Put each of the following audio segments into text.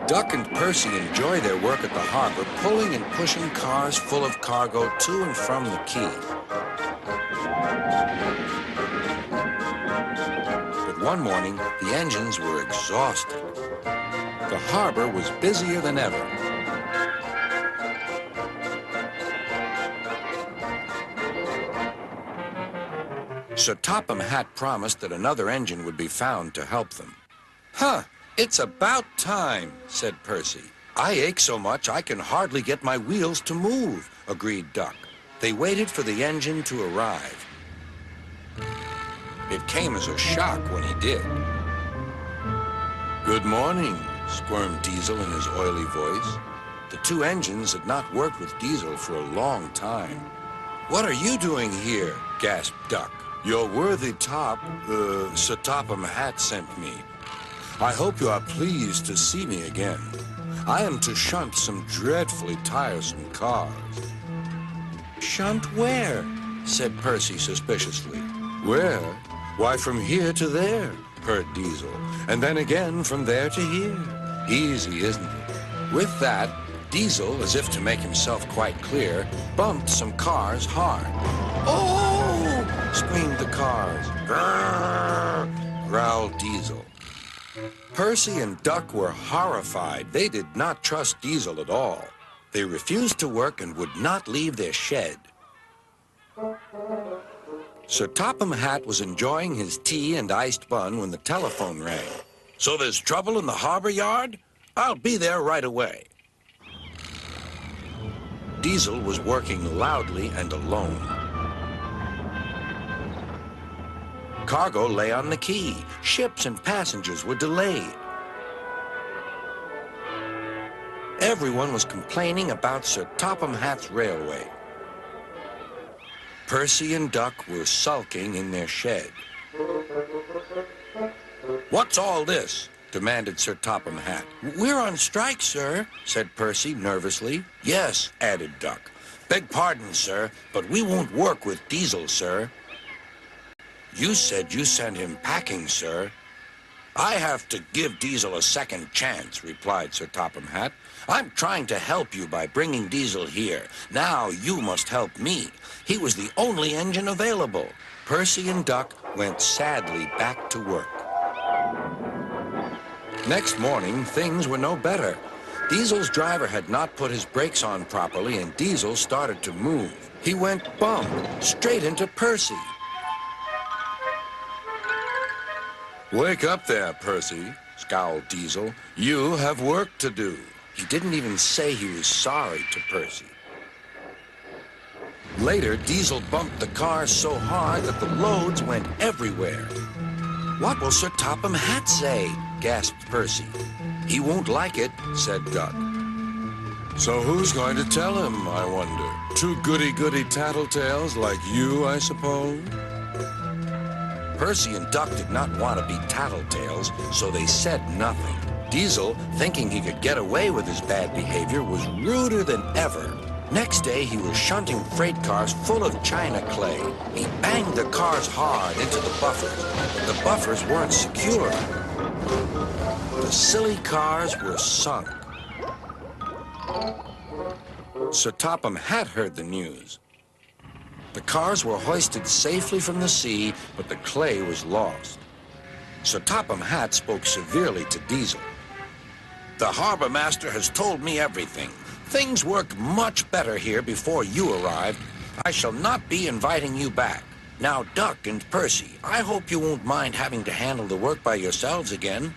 Duck and Percy enjoy their work at the harbor, pulling and pushing cars full of cargo to and from the quay. But one morning, the engines were exhausted. The harbor was busier than ever. Sir Topham Hatt promised that another engine would be found to help them. "Huh, it's about time," said Percy. "I ache so much I can hardly get my wheels to move," agreed Duck. They waited for the engine to arrive. It came as a shock when he did. "Good morning," squirmed Diesel in his oily voice. The two engines had not worked with Diesel for a long time. "What are you doing here?" gasped Duck. "Your worthy Sir Topham Hatt sent me. I hope you are pleased to see me again. I am to shunt some dreadfully tiresome cars." "Shunt where?" said Percy suspiciously. "Where? Why, from here to there," purred Diesel, "and then again from there to here. Easy, isn't it?" With that, Diesel, as if to make himself quite clear, bumped some cars hard. "Oh!" screamed the cars. "Grrr!" growled Diesel. Percy and Duck were horrified. They did not trust Diesel at all. They refused to work and would not leave their shed. Sir Topham Hatt was enjoying his tea and iced bun when the telephone rang. "So there's trouble in the harbor yard? I'll be there right away." Diesel was working loudly and alone. Cargo lay on the quay. Ships and passengers were delayed. Everyone was complaining about Sir Topham Hatt's railway. Percy and Duck were sulking in their shed. "What's all this?" demanded Sir Topham Hatt. "We're on strike, sir," said Percy nervously. "Yes," added Duck. "Beg pardon, sir, but we won't work with Diesel, sir." "You said you sent him packing, sir." "I have to give Diesel a second chance," replied Sir Topham Hatt. "I'm trying to help you by bringing Diesel here. Now you must help me. He was the only engine available." Percy and Duck went sadly back to work. Next morning, things were no better. Diesel's driver had not put his brakes on properly, and Diesel started to move. He went bump straight into Percy. "Wake up there, Percy," scowled Diesel. "You have work to do." He didn't even say he was sorry to Percy. Later, Diesel bumped the cars so hard that the loads went everywhere. "What will Sir Topham Hatt say?" gasped Percy. "He won't like it," said Duck. "So who's going to tell him, I wonder? Two goody-goody tattletales like you, I suppose?" Percy and Duck did not want to be tattletales, so they said nothing. Diesel, thinking he could get away with his bad behavior, was ruder than ever. Next day, he was shunting freight cars full of china clay. He banged the cars hard into the buffers, but the buffers weren't secure. The silly cars were sunk. Sir Topham Hatt heard the news. The cars were hoisted safely from the sea, but the clay was lost. Sir Topham Hatt spoke severely to Diesel. "The harbor master has told me everything. Things worked much better here before you arrived. I shall not be inviting you back. Now, Duck and Percy, I hope you won't mind having to handle the work by yourselves again."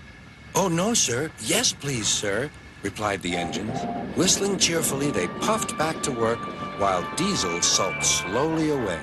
"Oh, no, sir. Yes, please, sir," replied the engines. Whistling cheerfully, they puffed back to work while Diesel sulked slowly away.